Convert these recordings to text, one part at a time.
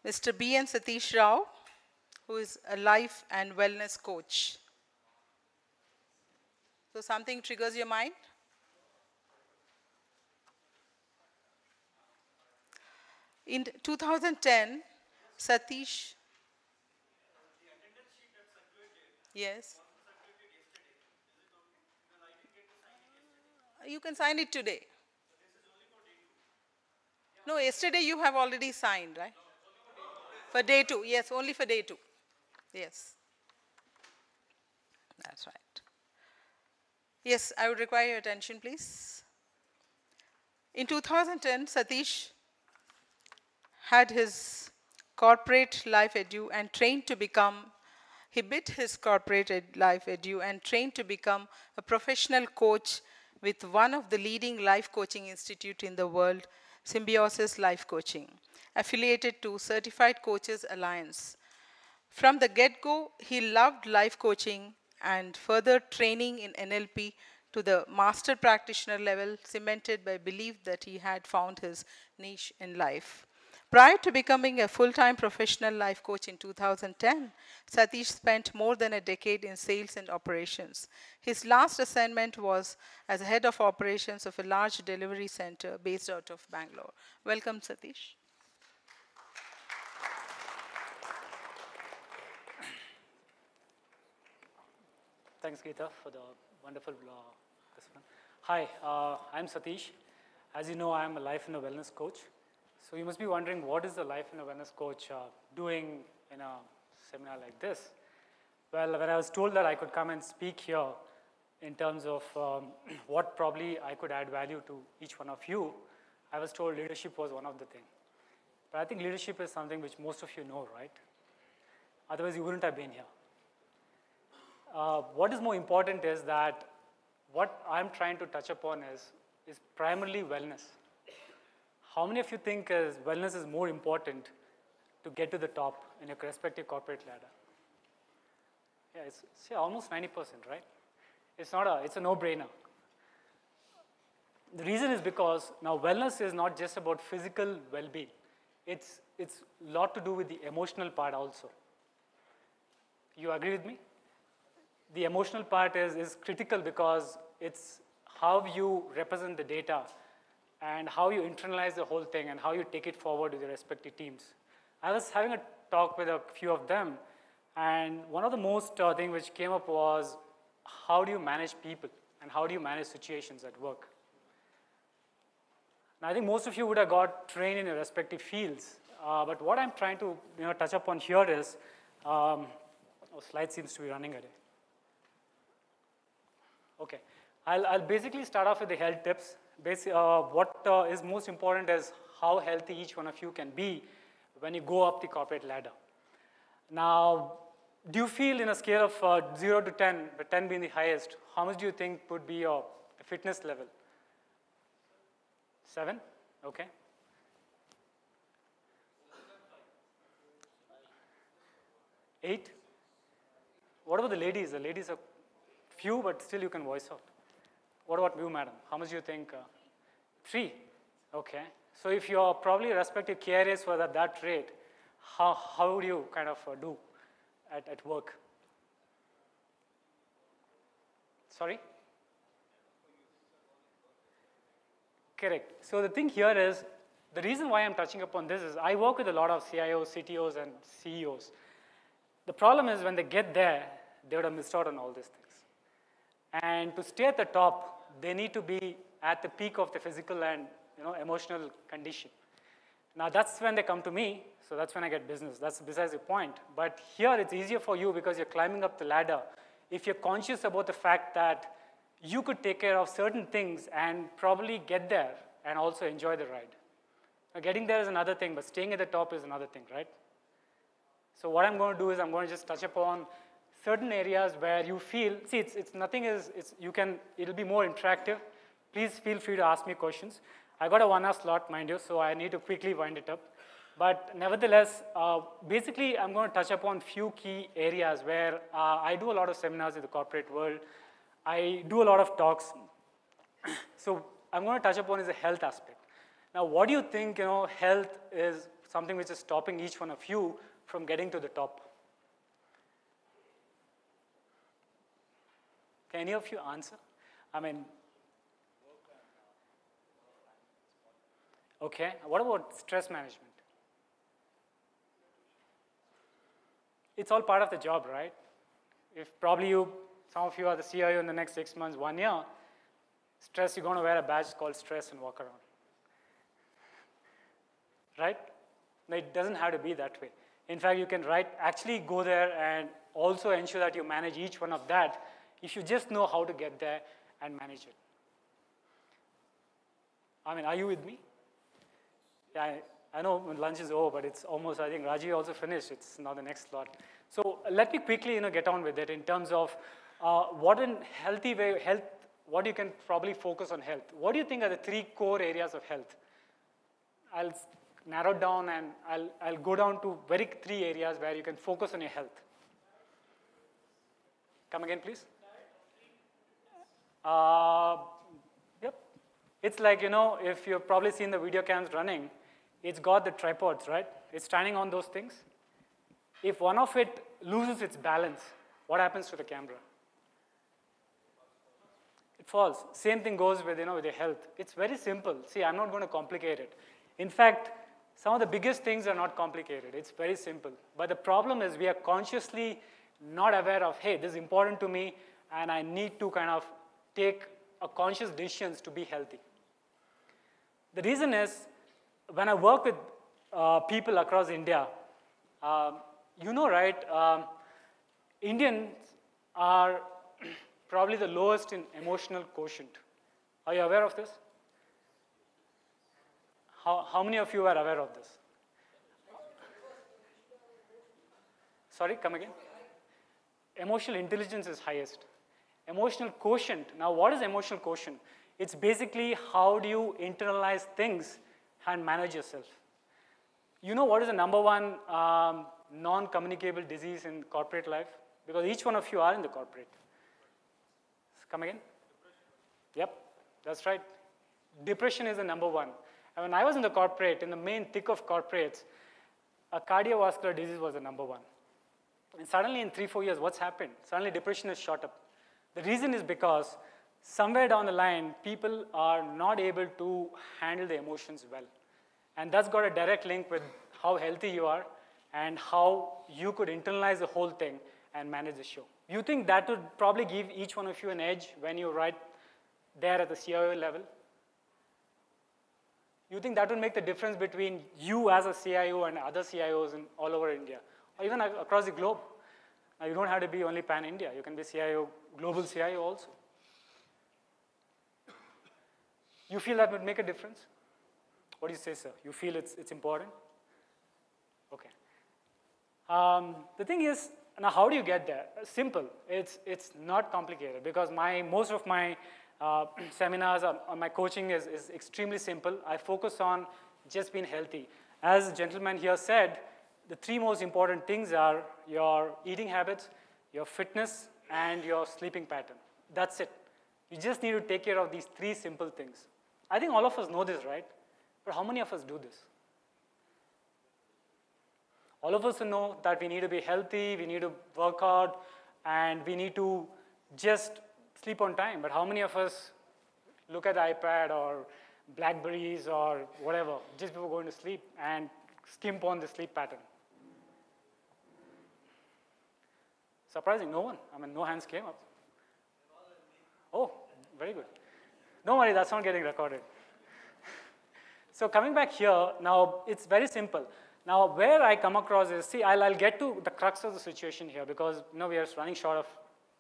Mr. B. N. Satish Rao, who is a life and wellness coach. So something triggers your mind? In 2010, Satish, yes, you can sign it today. No, yesterday you have already signed, right? For day two, yes, only for day two. Yes, that's right. Yes, I would require your attention, please. In 2010, Satish had his corporate life edu and trained to become, he bit his corporate life edu and trained to become a professional coach with one of the leading life coaching institute in the world, Symbiosis Life Coaching, affiliated to Certified Coaches Alliance. From the get-go, he loved life coaching and further training in NLP to the master practitioner level, cemented by belief that he had found his niche in life. Prior to becoming a full-time professional life coach in 2010, Satish spent more than a decade in sales and operations. His last assignment was as head of operations of a large delivery center based out of Bangalore. Welcome, Satish. Thanks, Geeta, for the wonderful this one. Hi, I'm Satish. As you know, I'm a life and a wellness coach. So you must be wondering, what is the life and a wellness coach doing in a seminar like this? Well, when I was told that I could come and speak here in terms of what probably I could add value to each one of you, I was told leadership was one of the things. But I think leadership is something which most of you know, right? Otherwise, you wouldn't have been here. What is more important is that what I'm trying to touch upon is primarily wellness. How many of you think wellness is more important to get to the top in your respective corporate ladder? Yeah, it's almost 90%, right? It's a no-brainer. The reason is because now wellness is not just about physical well-being. It's a lot to do with the emotional part also. You agree with me? The emotional part is critical because it's how you represent the data and how you internalize the whole thing and how you take it forward with your respective teams. I was having a talk with a few of them, and one of the most thing which came up was how do you manage people and how do you manage situations at work? Now, I think most of you would have got trained in your respective fields, but what I'm trying to touch upon here is, slide seems to be running away. Okay, I'll basically start off with the health tips. What is most important is how healthy each one of you can be when you go up the corporate ladder. Now, do you feel in a scale of 0 to 10, with 10 being the highest, how much do you think would be your fitness level? 7? Okay. 8? What about the ladies? The ladies are few, but still you can voice out. What about you, madam? How much do you think? 3? Okay. So if your probably respective key areas were at that rate, how would you kind of do at work? Sorry? Correct. So the thing here is, the reason why I'm touching upon this is I work with a lot of CIOs, CTOs, and CEOs. The problem is when they get there, they would have missed out on all these things. And to stay at the top, they need to be at the peak of the physical and emotional condition. Now that's when they come to me, so that's when I get business. That's besides the point. But here it's easier for you because you're climbing up the ladder. If you're conscious about the fact that you could take care of certain things and probably get there and also enjoy the ride. Now getting there is another thing, but staying at the top is another thing, right? So what I'm going to do is I'm going to just touch upon certain areas where you feel, see, it'll be more interactive. Please feel free to ask me questions. I got a 1-hour slot, mind you, so I need to quickly wind it up. But nevertheless, basically, I'm going to touch upon few key areas where I do a lot of seminars in the corporate world. I do a lot of talks. So I'm going to touch upon is the health aspect. Now, what do you think, health is something which is stopping each one of you from getting to the top? Can any of you answer? I mean, okay. What about stress management? It's all part of the job, right? If probably some of you are the CIO in the next 6 months, 1 year, stress, you're going to wear a badge called stress and walk around. Right? No, it doesn't have to be that way. In fact, you can actually go there and also ensure that you manage each one of that if you just know how to get there and manage it. I mean, are you with me? Yeah, I know lunch is over, but it's almost, I think Raji also finished. It's now the next slot. So let me quickly get on with it in terms of what in healthy way, what you can probably focus on health. What do you think are the 3 core areas of health? I'll narrow down and I'll go down to 3 areas where you can focus on your health. Come again, please. Yep. It's like, if you've probably seen the video cams running, it's got the tripods, right? It's standing on those things. If one of it loses its balance, what happens to the camera? It falls. Same thing goes with, with your health. It's very simple. See, I'm not going to complicate it. In fact, some of the biggest things are not complicated. It's very simple. But the problem is we are consciously not aware of, hey, this is important to me, and I need to kind of take a conscious decisions to be healthy. The reason is, when I work with people across India, right, Indians are probably the lowest in emotional quotient. Are you aware of this? How many of you are aware of this? Sorry, come again? Emotional intelligence is highest. Emotional quotient. Now, what is emotional quotient? It's basically how do you internalize things and manage yourself. You know what is the #1 non-communicable disease in corporate life? Because each one of you are in the corporate. Come again? Yep, that's right. Depression is the #1. And when I was in the corporate, in the main thick of corporates, a cardiovascular disease was the #1. And suddenly in 3-4 years, what's happened? Suddenly depression has shot up. The reason is because somewhere down the line, people are not able to handle the emotions well. And that's got a direct link with how healthy you are and how you could internalize the whole thing and manage the show. You think that would probably give each one of you an edge when you're right there at the CIO level? You think that would make the difference between you as a CIO and other CIOs all over India, or even across the globe? Now, you don't have to be only pan-India. You can be CIO, global CIO also. You feel that would make a difference? What do you say, sir? You feel it's important? Okay. The thing is, now how do you get there? Simple. It's not complicated because most of my seminars or my coaching is extremely simple. I focus on just being healthy. As the gentleman here said, the 3 most important things are your eating habits, your fitness, and your sleeping pattern. That's it. You just need to take care of these 3 simple things. I think all of us know this, right? But how many of us do this? All of us know that we need to be healthy, we need to work hard, and we need to just sleep on time. But how many of us look at the iPad or Blackberries or whatever just before going to sleep and skimp on the sleep pattern? Surprising, no one. I mean, no hands came up. Oh, very good. Don't worry, that's not getting recorded. So coming back here, now it's very simple. Now where I come across is, see, I'll get to the crux of the situation here because we are running short of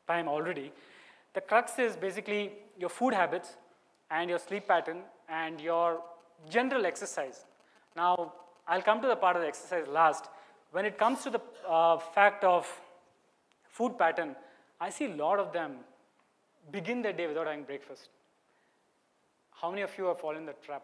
time already. The crux is basically your food habits and your sleep pattern and your general exercise. Now, I'll come to the part of the exercise last. When it comes to the fact of food pattern, I see a lot of them begin their day without having breakfast. How many of you have fallen in the trap?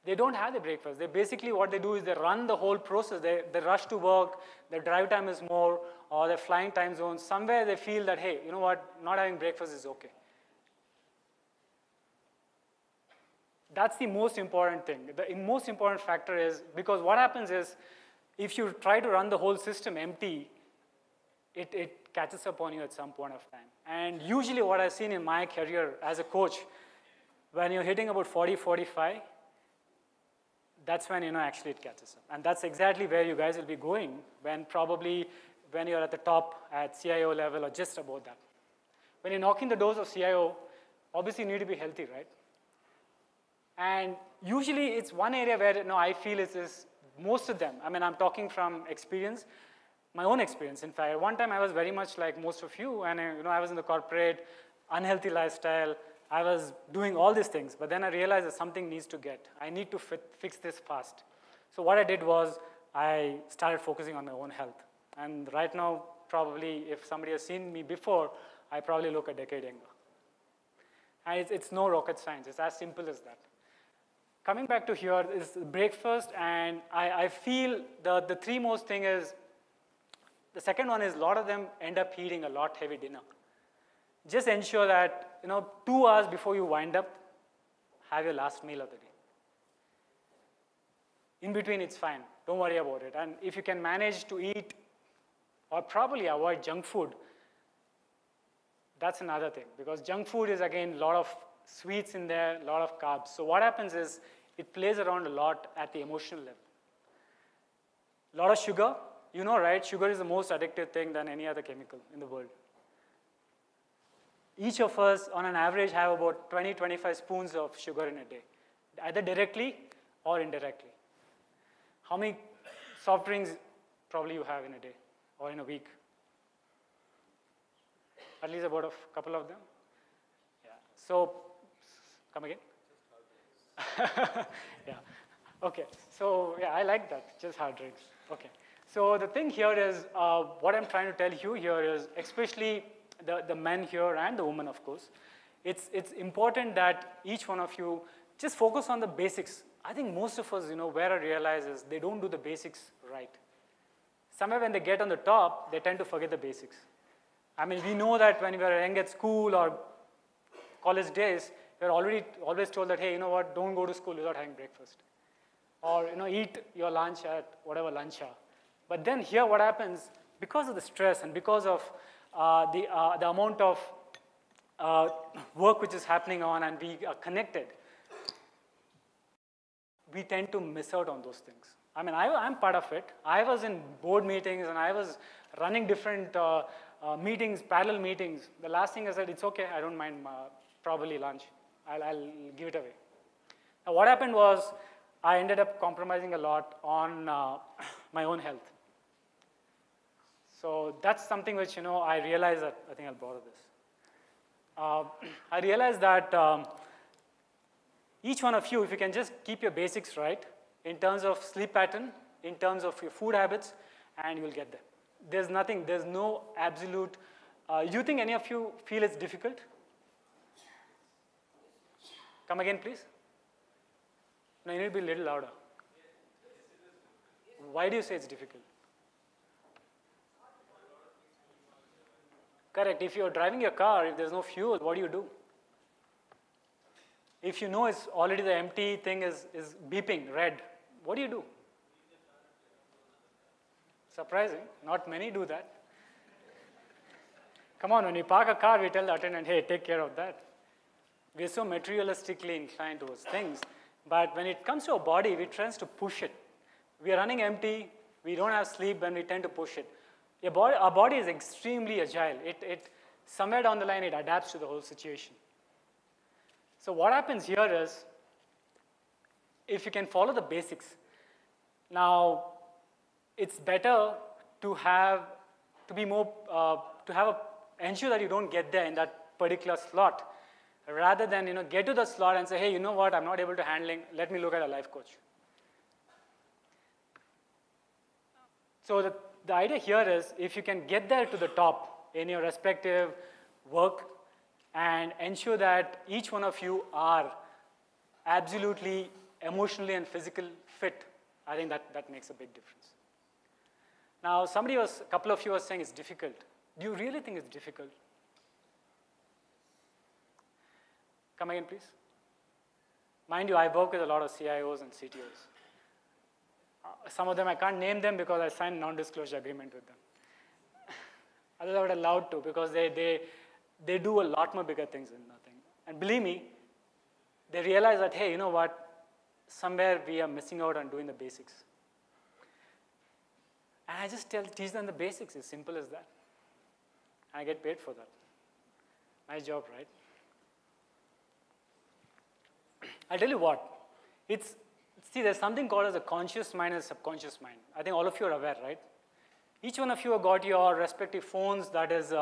They don't have the breakfast. They basically, what they do is they run the whole process. They rush to work, their drive time is more, or they're flying time zones. Somewhere they feel that, hey, you know what, not having breakfast is okay. that's the most important thing. The most important factor is, because what happens is, if you try to run the whole system empty, it catches up on you at some point of time. And usually what I've seen in my career as a coach, when you're hitting about 40, 45, that's when, actually it catches up. And that's exactly where you guys will be going when you're at the top at CIO level or just about that. When you're knocking the doors of CIO, obviously you need to be healthy, right? And usually it's one area where I feel is most of them. I mean, I'm talking from experience, my own experience. In fact, at one time I was very much like most of you, and I was in the corporate, unhealthy lifestyle. I was doing all these things, but then I realized that something needs to get. I need to fix this fast. So what I did was I started focusing on my own health. And right now, probably if somebody has seen me before, I probably look a decade younger. And it's no rocket science. It's as simple as that. Coming back to here is breakfast, and I feel the three most thing is, the second one is a lot of them end up eating a lot heavy dinner. Just ensure that 2 hours before you wind up, have your last meal of the day. In between, it's fine. Don't worry about it. And if you can manage to eat or probably avoid junk food, that's another thing. Because junk food is, again, a lot of sweets in there, a lot of carbs. So what happens is it plays around a lot at the emotional level. A lot of sugar. Right? Sugar is the most addictive thing than any other chemical in the world. Each of us, on an average, have about 20, 25 spoons of sugar in a day, either directly or indirectly. How many soft drinks probably you have in a day or in a week? At least about a couple of them? Yeah. So, come again? Yeah. Okay. So, yeah, I like that, just hard drinks. Okay. So the thing here is, what I'm trying to tell you here is, especially the men here and the women, of course, it's important that each one of you just focus on the basics. I think most of us, where I realize is they don't do the basics right. Somewhere when they get on the top, they tend to forget the basics. I mean, we know that when we were young at school or college days, we're always told that, hey, you know what, don't go to school without having breakfast. Or, eat your lunch at whatever lunch hour. But then here what happens, because of the stress and because of the amount of work which is happening on and we are connected, we tend to miss out on those things. I mean, I'm part of it. I was in board meetings and I was running different meetings, parallel meetings. The last thing I said, it's okay, I don't mind probably lunch. I'll give it away. Now what happened was, I ended up compromising a lot on my own health. So that's something which, I realized that, I think I'll borrow this. I realized that each one of you, if you can just keep your basics right, in terms of sleep pattern, in terms of your food habits, and you will get there. There's no absolute, do you think any of you feel it's difficult? Come again, please. No, you need to be a little louder. Why do you say it's difficult? Correct. If you're driving your car, if there's no fuel, what do you do? If you know it's already the empty thing is beeping red, what do you do? Surprising. Not many do that. Come on, when we park a car, we tell the attendant, hey, take care of that. We're so materialistically inclined towards things. But when it comes to our body, we tend to push it. We are running empty. We don't have sleep, and we tend to push it. Our body is extremely agile. Somewhere down the line, it adapts to the whole situation. So what happens here is, if you can follow the basics, now it's better to ensure that you don't get there in that particular slot, rather than get to the slot and say, hey, you know what, I'm not able to handling, let me look at a life coach. So the idea here is, if you can get there to the top in your respective work and ensure that each one of you are absolutely emotionally and physically fit, I think that makes a big difference. Now, a couple of you were saying it's difficult. Do you really think it's difficult? Come again, please. Mind you, I work with a lot of CIOs and CTOs. Some of them, I can't name them because I signed a non-disclosure agreement with them. Others I would have allowed to because they do a lot more bigger things than nothing. And believe me, they realize that, hey, you know what? Somewhere we are missing out on doing the basics. And I just teach them the basics, as simple as that. And I get paid for that. Nice job, right? I'll tell you what, see, there's something called as a conscious mind and a subconscious mind. I think all of you are aware, right? Each one of you have got your respective phones. That is,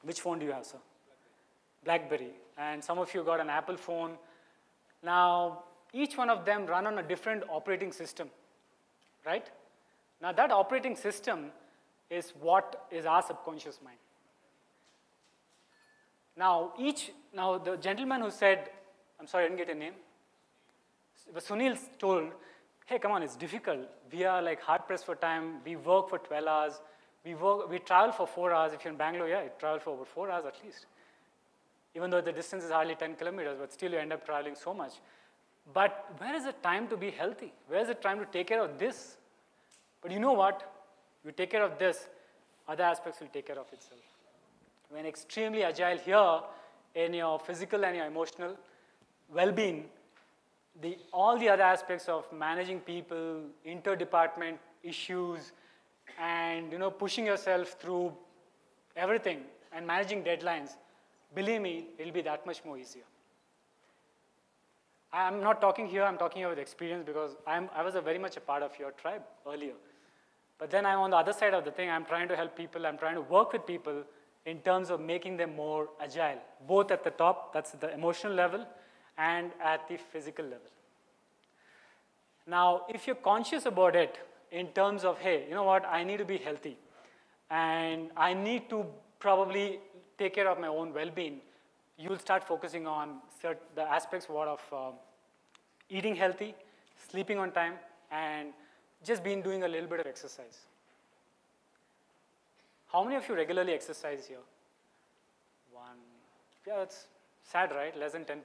which phone do you have, sir? BlackBerry. And some of you got an Apple phone. Now, each one of them run on a different operating system, right? Now, that operating system is what is our subconscious mind. Now, the gentleman who said, I'm sorry, I didn't get your name. But Sunil told, hey, come on, it's difficult. We are like hard pressed for time. We work for 12 hours. We travel for 4 hours. If you're in Bangalore, yeah, you travel for over 4 hours at least. Even though the distance is hardly 10 kilometers, but still you end up traveling so much. But where is the time to be healthy? Where is the time to take care of this? But you know what? You take care of this, other aspects will take care of itself. When extremely agile here in your physical and your emotional well-being, all the other aspects of managing people, interdepartment issues, and pushing yourself through everything and managing deadlines, believe me, it'll be that much more easier. I'm not talking here, I'm talking here with experience because I was very much a part of your tribe earlier. But then I'm on the other side of the thing. I'm trying to help people. I'm trying to work with people in terms of making them more agile, both at the top, that's the emotional level, and at the physical level. Now, if you're conscious about it in terms of, hey, you know what, I need to be healthy, and I need to probably take care of my own well-being, you'll start focusing on the aspects of eating healthy, sleeping on time, and just doing a little bit of exercise. How many of you regularly exercise here? One. Yeah, it's sad, right? Less than 10%.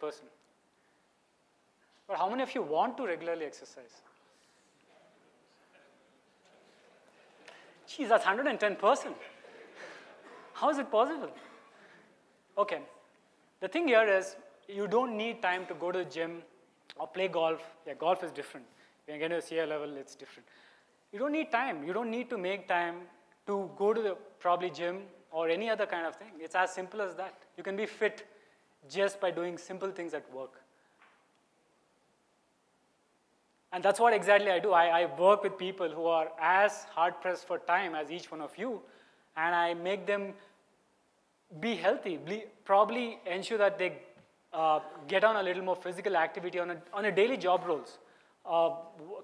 But how many of you want to regularly exercise? Geez, that's 110%. How is it possible? Okay. The thing here is you don't need time to go to the gym or play golf. Yeah, golf is different. When you get to the CIO level, it's different. You don't need time. You don't need to make time to go to the probably gym or any other kind of thing. It's as simple as that. You can be fit just by doing simple things at work. And that's what exactly I do. I work with people who are as hard-pressed for time as each one of you, and I make them be healthy, probably ensure that they get on a little more physical activity on a daily job roles.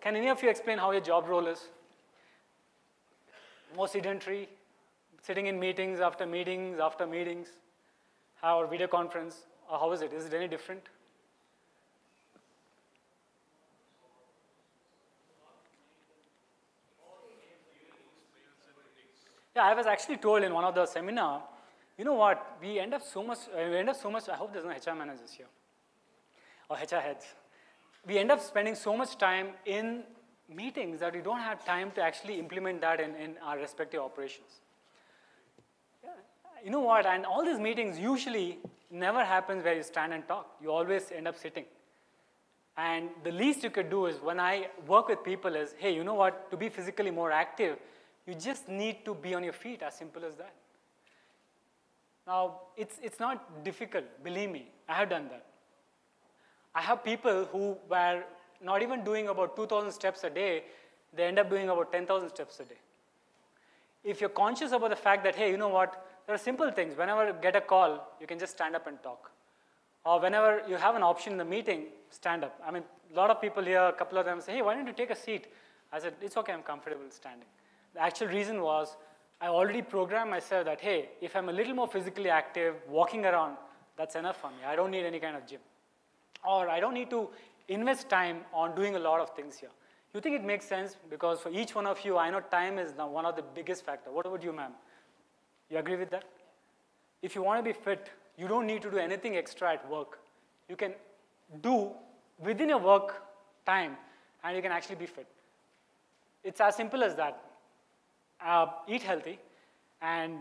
Can any of you explain how your job role is? More sedentary, sitting in meetings after meetings after meetings, or video conference, or how is it? Is it any different? Yeah, I was actually told in one of the seminar, you know what, we end up so much, I hope there's no HR managers here, or HR heads. We end up spending so much time in meetings that we don't have time to actually implement that in our respective operations. Yeah. You know what, and all these meetings usually never happens where you stand and talk. You always end up sitting. And the least you could do is, when I work with people is, hey, you know what, to be physically more active, you just need to be on your feet, as simple as that. Now, it's not difficult, believe me, I have done that. I have people who were not even doing about 2,000 steps a day, they end up doing about 10,000 steps a day. If you're conscious about the fact that, hey, you know what, there are simple things. Whenever you get a call, you can just stand up and talk. Or whenever you have an option in the meeting, stand up. I mean, a lot of people here, a couple of them say, hey, why don't you take a seat? I said, it's okay, I'm comfortable standing. The actual reason was, I already programmed myself that, hey, if I'm a little more physically active, walking around, that's enough for me. I don't need any kind of gym. Or I don't need to invest time on doing a lot of things here. You think it makes sense? Because for each one of you, I know time is now one of the biggest factors. What about you, ma'am? You agree with that? If you want to be fit, you don't need to do anything extra at work. You can do within your work time, and you can actually be fit. It's as simple as that. Eat healthy, and